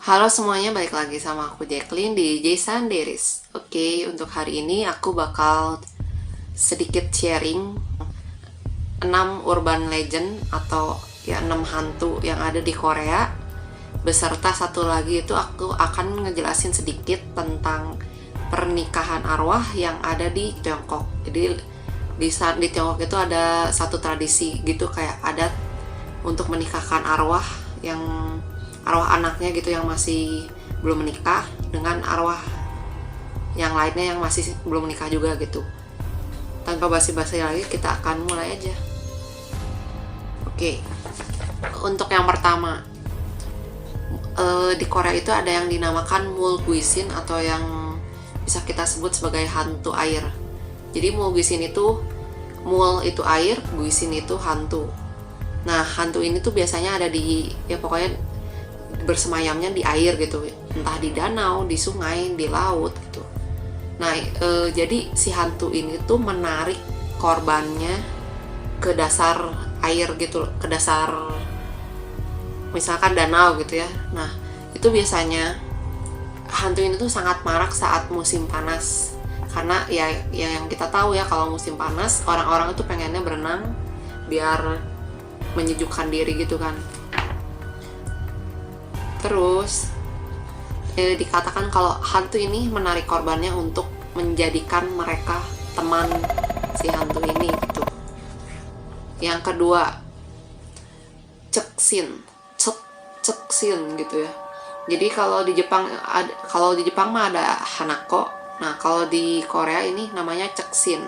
Halo semuanya, balik lagi sama aku Jacqueline di Jason Deris. Oke, untuk hari ini aku bakal sedikit sharing 6 urban legend atau ya 6 hantu yang ada di Korea. Beserta satu lagi itu aku akan ngejelasin sedikit tentang pernikahan arwah yang ada di Tiongkok. Jadi di Tiongkok itu ada satu tradisi gitu, kayak adat untuk menikahkan arwah yang arwah anaknya gitu yang masih belum menikah dengan arwah yang lainnya yang masih belum menikah juga gitu. Tanpa basi-basi lagi, kita akan mulai aja. Oke, untuk yang pertama, di Korea itu ada yang dinamakan mulguisin atau yang bisa kita sebut sebagai hantu air. Jadi mulguisin itu, mul itu air, guisin itu hantu. Nah, hantu ini tuh biasanya ada di, ya pokoknya bersemayamnya di air gitu, entah di danau, di sungai, di laut gitu. Nah, jadi si hantu ini tuh menarik korbannya ke dasar air gitu, ke dasar misalkan danau gitu ya. Nah, itu biasanya hantu ini tuh sangat marak saat musim panas. Karena ya yang kita tahu ya, kalau musim panas orang-orang itu pengennya berenang biar menyejukkan diri gitu kan. Terus dikatakan kalau hantu ini menarik korbannya untuk menjadikan mereka teman si hantu ini gitu. Yang kedua, ceksin, ceksin gitu ya. Jadi kalau di Jepang mah ada hanako. Nah, kalau di Korea ini namanya ceksin.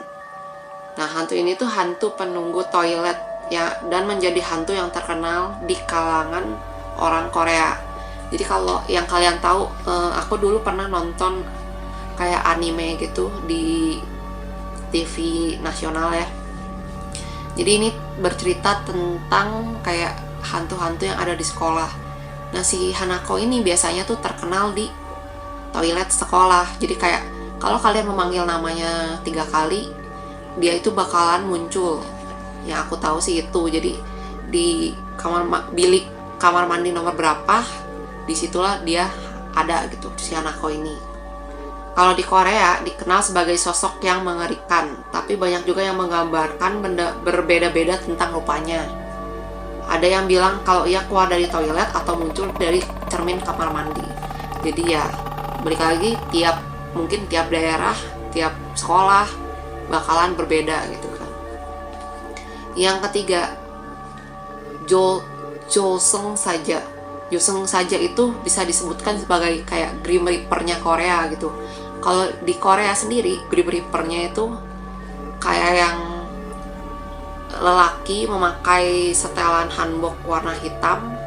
Nah, hantu ini tuh hantu penunggu toilet ya, dan menjadi hantu yang terkenal di kalangan orang Korea. Jadi kalau yang kalian tahu, aku dulu pernah nonton kayak anime gitu di TV nasional ya. Jadi ini bercerita tentang kayak hantu-hantu yang ada di sekolah. Nah, si Hanako ini biasanya tuh terkenal di toilet sekolah. Jadi kayak kalau kalian memanggil namanya 3 kali, dia itu bakalan muncul. Yang aku tahu sih itu. Jadi di bilik kamar mandi nomor berapa, disitulah dia ada gitu, si Hanako ini. Kalau di Korea dikenal sebagai sosok yang mengerikan, tapi banyak juga yang menggambarkan benda berbeda-beda tentang rupanya. Ada yang bilang kalau ia keluar dari toilet atau muncul dari cermin kamar mandi. Jadi ya balik lagi, mungkin tiap daerah, tiap sekolah bakalan berbeda gitu kan. Yang ketiga, Joseng saja. Joseng saja itu bisa disebutkan sebagai kayak Grim Reaper-nya Korea gitu. Kalau di Korea sendiri, Grim Reaper-nya itu kayak yang lelaki memakai setelan hanbok warna hitam.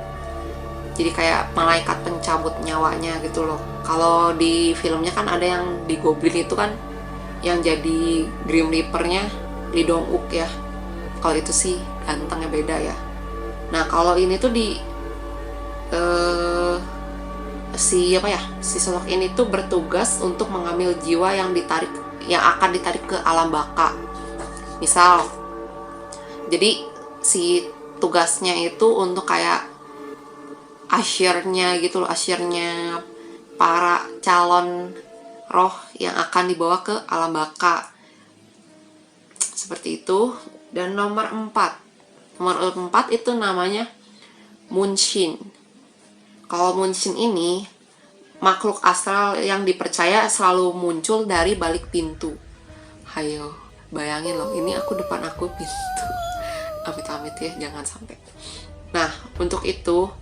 Jadi kayak malaikat pencabut nyawanya gitu loh. Kalau di filmnya kan ada yang di Goblin itu kan, yang jadi Grim Reaper-nya Lee Dong Wook ya. Kalau itu sih gantengnya beda ya. Nah, kalau ini tuh si sosok ini tuh bertugas untuk mengambil jiwa yang akan ditarik ke alam baka. Misal, jadi si tugasnya itu untuk kayak asyirnya gitu loh, asyirnya para calon roh yang akan dibawa ke alam baka. Seperti itu. Dan nomor 4 itu namanya Munshin. Kalau Munshin ini makhluk astral yang dipercaya selalu muncul dari balik pintu. Hayo, bayangin loh, ini depan aku pintu. Amit-amit ya, jangan sampai. Nah, untuk itu,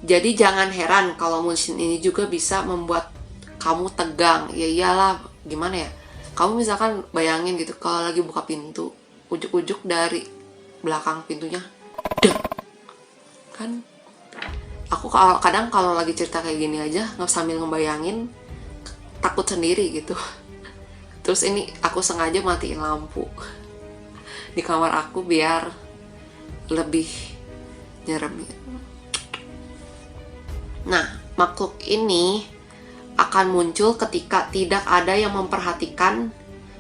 jadi jangan heran kalau Munshin ini juga bisa membuat kamu tegang. Ya iyalah, gimana ya? Kamu misalkan bayangin gitu, kalau lagi buka pintu, ujuk-ujuk dari belakang pintunya, kan aku kadang kalau lagi cerita kayak gini aja sambil ngebayangin takut sendiri gitu. Terus ini aku sengaja matiin lampu di kamar aku biar lebih nyerem. Nah, makhluk ini akan muncul ketika tidak ada yang memperhatikan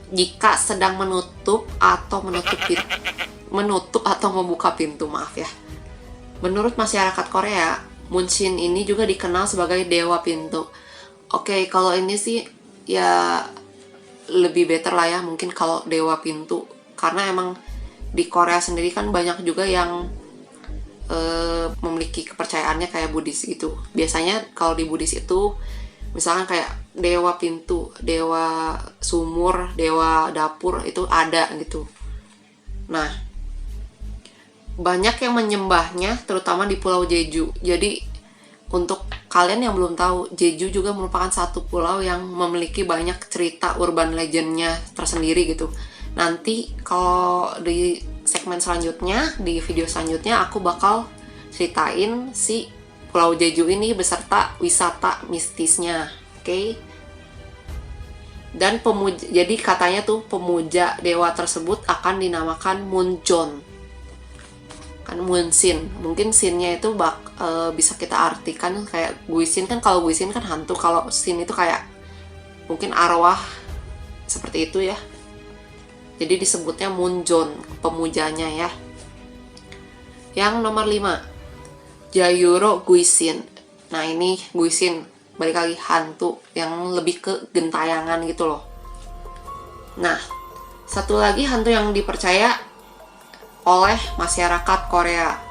jika sedang menutup atau membuka pintu, maaf ya. Menurut masyarakat Korea, Munshin ini juga dikenal sebagai dewa pintu. Oke, kalau ini sih ya lebih better lah ya, mungkin kalau dewa pintu, karena emang di Korea sendiri kan banyak juga yang memiliki kepercayaannya kayak Buddhis gitu. Biasanya kalau di Buddhis itu misalkan kayak dewa pintu, dewa sumur, dewa dapur itu ada gitu. Nah, banyak yang menyembahnya terutama di Pulau Jeju. Jadi untuk kalian yang belum tahu, Jeju juga merupakan satu pulau yang memiliki banyak cerita urban legendnya tersendiri gitu. Nanti kalau di segmen selanjutnya, di video selanjutnya aku bakal ceritain si Pulau Jeju ini beserta wisata mistisnya, oke? Dan jadi katanya tuh pemuja dewa tersebut akan dinamakan Munjon. Kan Munsin, mungkin sinnya itu bisa kita artikan kayak Guisin, kan kalau Guisin kan hantu, kalau sin itu kayak mungkin arwah seperti itu ya. Jadi disebutnya Munjon, pemujanya ya. Yang nomor 5, Jayuro Guisin. Nah ini Guisin, balik lagi hantu yang lebih ke gentayangan gitu loh. Nah, satu lagi hantu yang dipercaya oleh masyarakat Korea,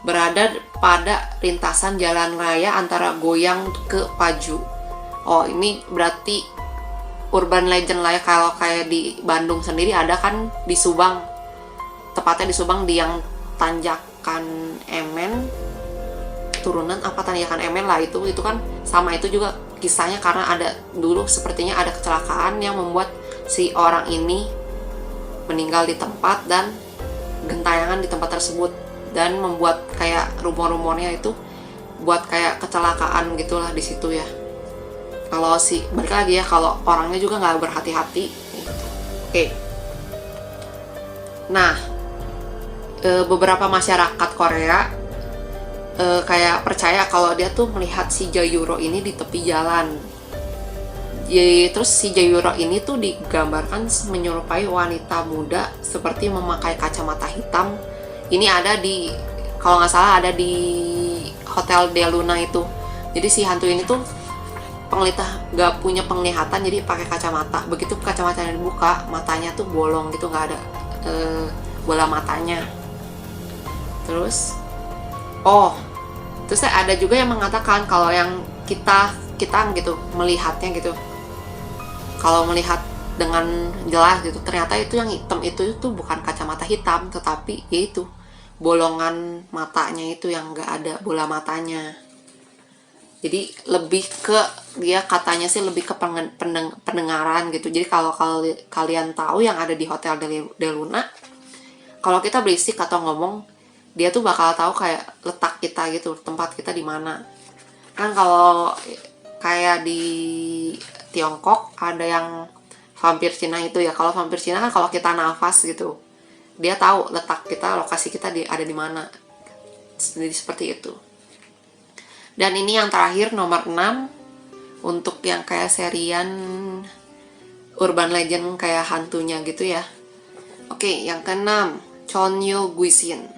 berada pada lintasan jalan raya antara Goyang ke Paju. Oh, ini berarti urban legend lah ya. Kalau kayak di Bandung sendiri ada kan di Subang, tepatnya di Subang di yang Tanjakan Emen, turunan apa Tanjakan Emen lah, itu kan sama, itu juga kisahnya karena ada dulu sepertinya ada kecelakaan yang membuat si orang ini meninggal di tempat dan gentayangan di tempat tersebut, dan membuat kayak rumor-rumornya itu buat kayak kecelakaan gitulah di situ ya. Kalau balik lagi ya, kalau orangnya juga nggak berhati-hati gitu. Oke. Nah, beberapa masyarakat Korea kayak percaya kalau dia tuh melihat si Jayuro ini di tepi jalan. Terus si Jayuro ini tuh digambarkan menyerupai wanita muda seperti memakai kacamata hitam. Ini ada di, kalau nggak salah ada di Hotel Del Luna itu. Jadi si hantu ini tuh nggak punya penglihatan, jadi pakai kacamata. Begitu kacamatanya dibuka, matanya tuh bolong gitu, nggak ada bola matanya. Terus ada juga yang mengatakan kalau yang kita gitu melihatnya gitu, kalau melihat dengan jelas gitu, ternyata itu yang hitam itu bukan kacamata hitam, tetapi yaitu bolongan matanya itu yang nggak ada bola matanya. Jadi lebih ke, dia katanya sih lebih ke pendengaran gitu. Jadi kalau kalian tahu yang ada di Hotel Del Luna, kalau kita berisik atau ngomong, dia tuh bakal tahu kayak letak kita gitu, tempat kita di mana. Kan kalau kayak di Tiongkok ada yang vampir Cina itu ya. Kalau vampir Cina kan kalau kita nafas gitu, dia tahu letak kita, lokasi kita ada di mana. Jadi seperti itu. Dan ini yang terakhir nomor 6 untuk yang kayak serian urban legend kayak hantunya gitu ya. Oke, yang ke-6, Chonyo Guisin.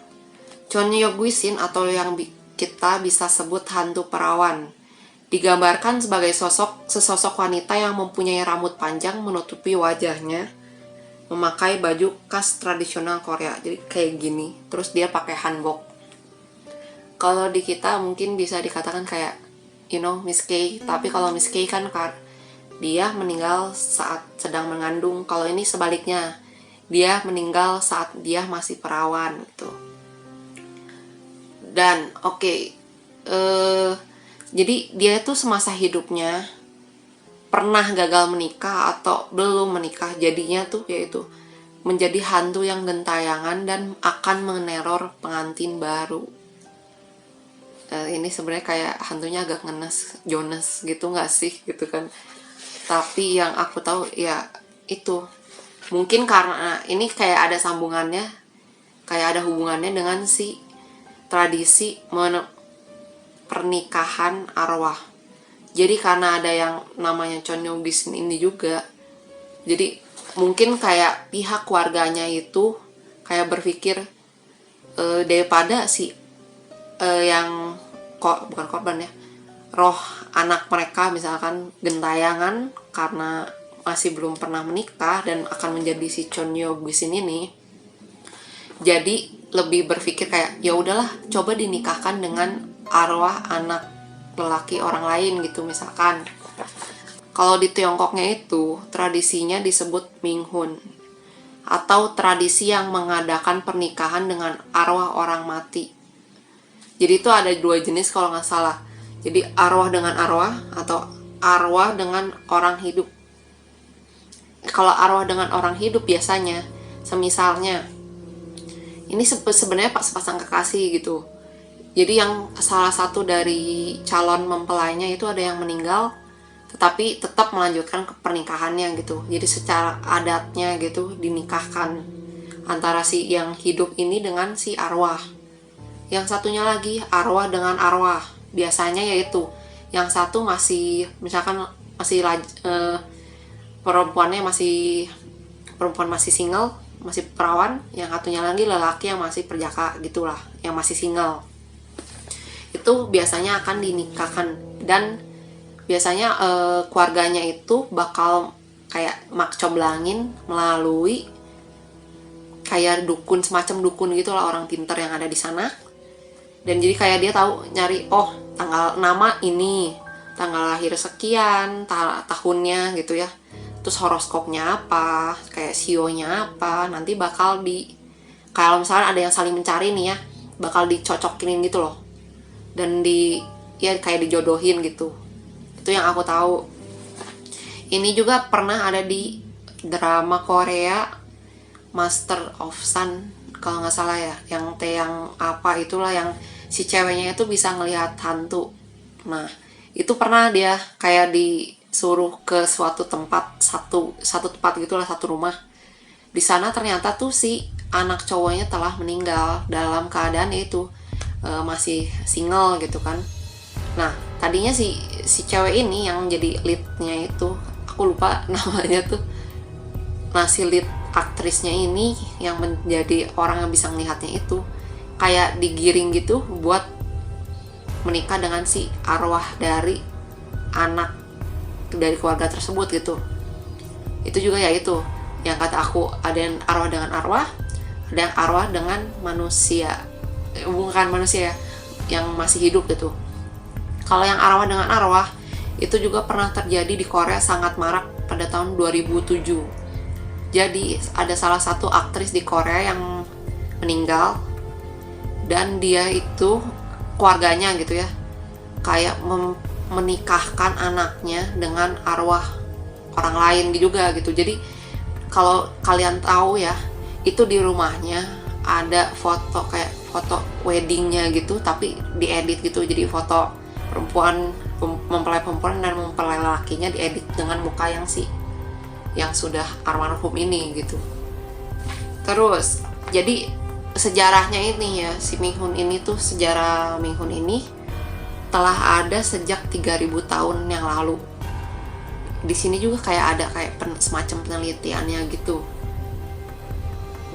Chonyo Guisin atau yang kita bisa sebut hantu perawan, digambarkan sebagai sesosok wanita yang mempunyai rambut panjang menutupi wajahnya, memakai baju khas tradisional Korea, jadi kayak gini. Terus dia pakai hanbok. Kalau di kita mungkin bisa dikatakan kayak Miss K, tapi kalau Miss K kan dia meninggal saat sedang mengandung. Kalau ini sebaliknya, dia meninggal saat dia masih perawan gitu. Dan jadi dia tuh semasa hidupnya pernah gagal menikah atau belum menikah, jadinya tuh yaitu menjadi hantu yang gentayangan dan akan meneror pengantin baru. Ini sebenarnya kayak hantunya agak ngenes, Jonas gitu nggak sih gitu kan. Tapi yang aku tahu ya itu, mungkin karena ini kayak ada sambungannya, kayak ada hubungannya dengan si tradisi pernikahan arwah. Jadi karena ada yang namanya Chonyo Guisin ini juga, jadi mungkin kayak pihak keluarganya itu kayak berpikir daripada si yang bukan korban ya, roh anak mereka misalkan gentayangan karena masih belum pernah menikah dan akan menjadi si Chonyo Gusin ini, jadi lebih berpikir kayak ya udahlah coba dinikahkan dengan arwah anak lelaki orang lain gitu misalkan. Kalau di Tiongkoknya itu tradisinya disebut Minghun, atau tradisi yang mengadakan pernikahan dengan arwah orang mati. Jadi itu ada 2 jenis kalau nggak salah. Jadi arwah dengan arwah atau arwah dengan orang hidup. Kalau arwah dengan orang hidup biasanya, semisalnya ini sebenarnya sepasang kekasih gitu. Jadi yang salah satu dari calon mempelainya itu ada yang meninggal, tetapi tetap melanjutkan ke pernikahannya gitu. Jadi secara adatnya gitu dinikahkan antara si yang hidup ini dengan si arwah. Yang satunya lagi arwah dengan arwah. Biasanya yaitu yang satu masih misalkan masih perempuan masih single, masih perawan, yang satunya lagi lelaki yang masih perjaka gitulah, yang masih single. Itu biasanya akan dinikahkan dan biasanya keluarganya itu bakal kayak makcoblangin melalui kayak dukun, semacam dukun gitu lah, orang pintar yang ada di sana. Dan jadi kayak dia tahu nyari, oh tanggal nama ini, tanggal lahir sekian, tahunnya gitu ya, terus horoskopnya apa, kayak sionya apa, nanti bakal kalau misalnya ada yang saling mencari nih ya, bakal dicocokinin gitu loh, dan kayak dijodohin gitu. Itu yang aku tahu. Ini juga pernah ada di drama Korea Master of Sun kalau nggak salah ya, yang apa itulah, yang si ceweknya itu bisa ngelihat hantu. Nah itu pernah dia kayak disuruh ke suatu tempat, satu tempat gitulah, satu rumah. Di sana ternyata tuh si anak cowoknya telah meninggal dalam keadaan itu masih single gitu kan. Nah tadinya si cewek ini yang jadi leadnya itu, aku lupa namanya tuh. Nah si lead aktrisnya ini yang menjadi orang yang bisa melihatnya itu kayak digiring gitu buat menikah dengan si arwah dari anak dari keluarga tersebut gitu. Itu juga ya itu yang kata aku, ada yang arwah dengan arwah, ada yang arwah dengan manusia, bukan manusia ya, yang masih hidup gitu. Kalau yang arwah dengan arwah itu juga pernah terjadi di Korea, sangat marak pada tahun 2007. Jadi ada salah satu aktris di Korea yang meninggal, dan dia itu keluarganya gitu ya kayak menikahkan anaknya dengan arwah orang lain juga gitu. Jadi kalau kalian tahu ya, itu di rumahnya ada foto kayak foto weddingnya gitu, tapi diedit gitu, jadi foto mempelai perempuan dan mempelai lakinya diedit dengan muka yang sudah almarhum ini gitu. Terus jadi sejarahnya ini ya, si Minghun ini tuh, sejarah Minghun ini telah ada sejak 3000 tahun yang lalu. Di sini juga kayak ada semacam penelitiannya gitu.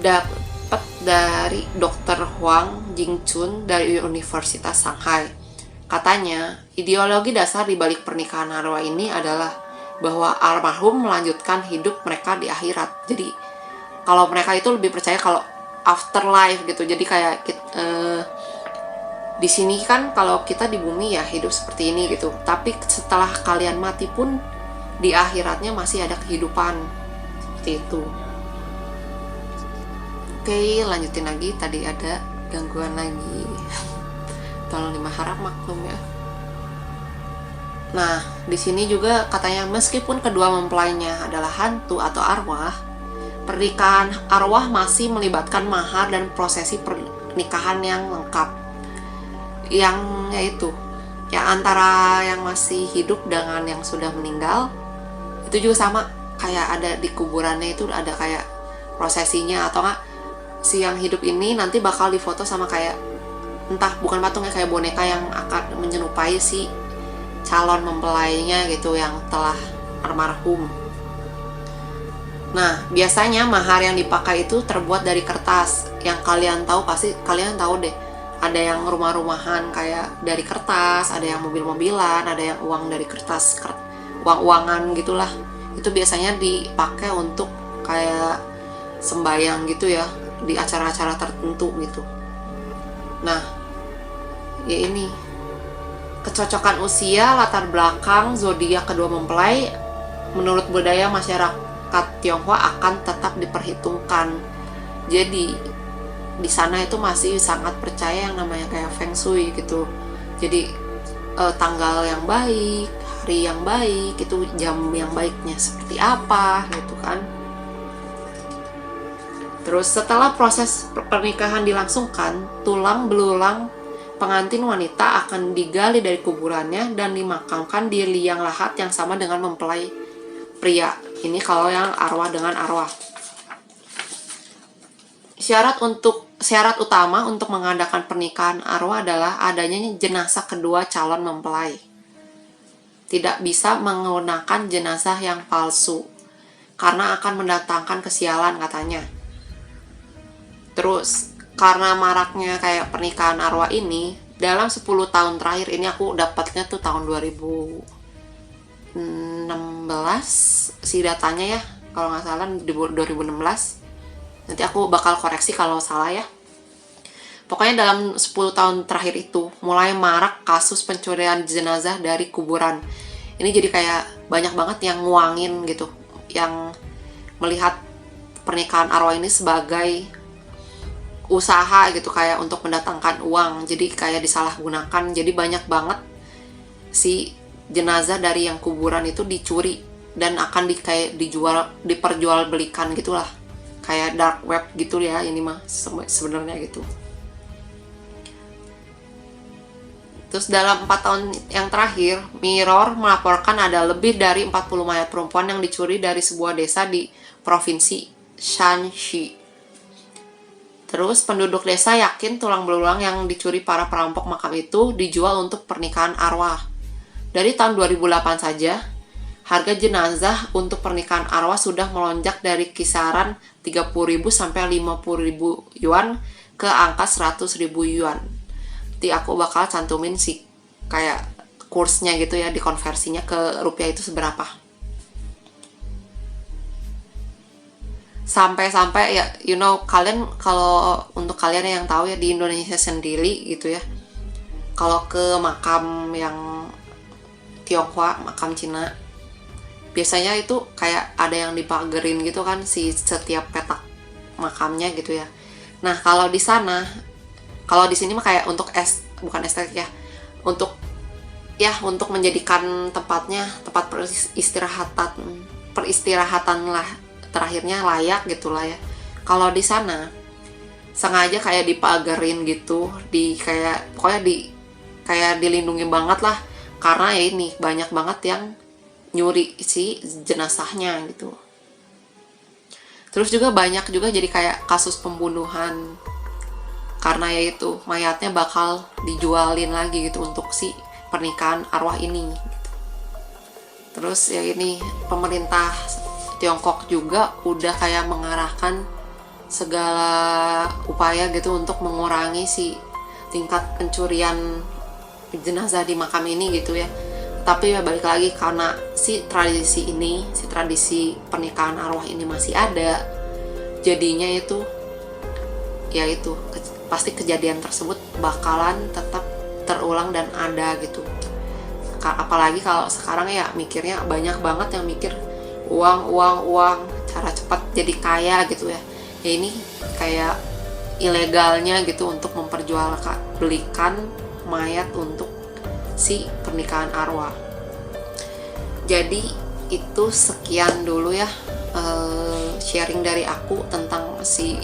Dapat dari Dr. Huang Jingchun dari Universitas Shanghai. Katanya, ideologi dasar di balik pernikahan arwah ini adalah bahwa almarhum melanjutkan hidup mereka di akhirat. Jadi, kalau mereka itu lebih percaya kalau afterlife gitu. Jadi kayak di sini kan kalau kita di bumi ya hidup seperti ini gitu. Tapi setelah kalian mati pun di akhiratnya masih ada kehidupan. Seperti itu. Oke, lanjutin lagi. Tadi ada gangguan lagi. Tolong dimaharap maklum ya. Nah, di sini juga katanya meskipun kedua mempelainya adalah hantu atau arwah, pernikahan arwah masih melibatkan mahar dan prosesi pernikahan yang lengkap. Yang yaitu yang antara yang masih hidup dengan yang sudah meninggal itu juga sama, kayak ada di kuburannya itu ada kayak prosesinya, atau enggak si yang hidup ini nanti bakal difoto sama kayak entah bukan patungnya, kayak boneka yang akan menyerupai si calon mempelainya gitu yang telah almarhum. Nah, biasanya mahar yang dipakai itu terbuat dari kertas. Yang kalian tahu, pasti kalian tahu deh, ada yang rumah-rumahan kayak dari kertas, ada yang mobil-mobilan, ada yang uang dari kertas, uang-uangan gitulah. Itu biasanya dipakai untuk kayak sembayang gitu ya, di acara-acara tertentu gitu. Nah, ya ini kecocokan usia, latar belakang, zodiak kedua mempelai menurut budaya masyarakat Tionghoa akan tetap diperhitungkan. Jadi di sana itu masih sangat percaya yang namanya kayak feng shui gitu. Jadi tanggal yang baik, hari yang baik, itu jam yang baiknya seperti apa gitu kan. Terus setelah proses pernikahan dilangsungkan, tulang belulang pengantin wanita akan digali dari kuburannya dan dimakamkan di liang lahat yang sama dengan mempelai pria. Ini kalau yang arwah dengan arwah. Syarat utama untuk mengadakan pernikahan arwah adalah adanya jenazah kedua calon mempelai. Tidak bisa menggunakan jenazah yang palsu karena akan mendatangkan kesialan katanya. Terus karena maraknya kayak pernikahan arwah ini, dalam 10 tahun terakhir ini aku dapatnya tuh tahun 2016 si datanya ya, kalau nggak salah 2016. Nanti aku bakal koreksi kalau salah ya. Pokoknya dalam 10 tahun terakhir itu mulai marak kasus pencurian jenazah dari kuburan. Ini jadi kayak banyak banget yang nguangin gitu, yang melihat pernikahan arwah ini sebagai usaha gitu, kayak untuk mendatangkan uang. Jadi kayak disalahgunakan. Jadi banyak banget si jenazah dari yang kuburan itu dicuri dan akan diperjualbelikan gitulah. Kayak dark web gitu ya ini mah sebenarnya gitu. Terus dalam 4 tahun yang terakhir, Mirror melaporkan ada lebih dari 40 mayat perempuan yang dicuri dari sebuah desa di provinsi Shanxi. Terus penduduk desa yakin tulang belulang yang dicuri para perampok makam itu dijual untuk pernikahan arwah. Dari tahun 2008 saja, harga jenazah untuk pernikahan arwah sudah melonjak dari kisaran 30.000 sampai 50.000 yuan ke angka 100.000 yuan. Nanti aku bakal cantumin sih kayak kursnya gitu ya, dikonversinya ke rupiah itu seberapa. Sampai-sampai ya, kalian kalau untuk kalian yang tahu ya, di Indonesia sendiri gitu ya, kalau ke makam yang Tionghoa, makam Cina, biasanya itu kayak ada yang dipagerin gitu kan si setiap petak makamnya gitu ya. Nah kalau di sana, kalau di sini mah kayak untuk bukan estetik ya, untuk menjadikan tempatnya tempat peristirahatan lah, terakhirnya layak gitulah ya. Kalau di sana sengaja kayak dipagerin gitu, pokoknya kayak dilindungi banget lah, karena ya ini banyak banget yang nyuri si jenazahnya gitu. Terus juga banyak juga jadi kayak kasus pembunuhan, karena ya itu mayatnya bakal dijualin lagi gitu untuk si pernikahan arwah ini gitu. Terus ya ini pemerintah Tiongkok juga udah kayak mengarahkan segala upaya gitu untuk mengurangi si tingkat pencurian jenazah di makam ini gitu ya. Tapi ya balik lagi, karena si tradisi pernikahan arwah ini masih ada, jadinya itu pasti kejadian tersebut bakalan tetap terulang dan ada gitu. Apalagi kalau sekarang ya mikirnya banyak banget yang mikir uang, cara cepat jadi kaya gitu ya. Ya ini kayak ilegalnya gitu untuk memperjualbelikan mayat untuk si pernikahan arwah. Jadi itu sekian dulu ya sharing dari aku tentang si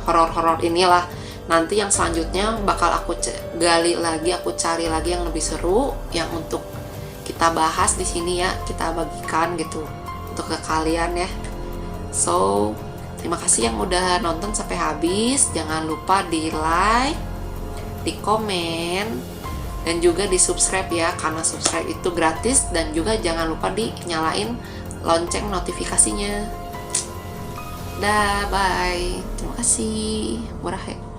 horor-horor inilah. Nanti yang selanjutnya bakal aku gali lagi, aku cari lagi yang lebih seru yang untuk kita bahas di sini ya, kita bagikan gitu untuk ke kalian ya. So, terima kasih yang udah nonton sampai habis. Jangan lupa di like, di komen, dan juga di subscribe ya, karena subscribe itu gratis. Dan juga jangan lupa dinyalain lonceng notifikasinya. Dah, bye. Terima kasih. Murah ya.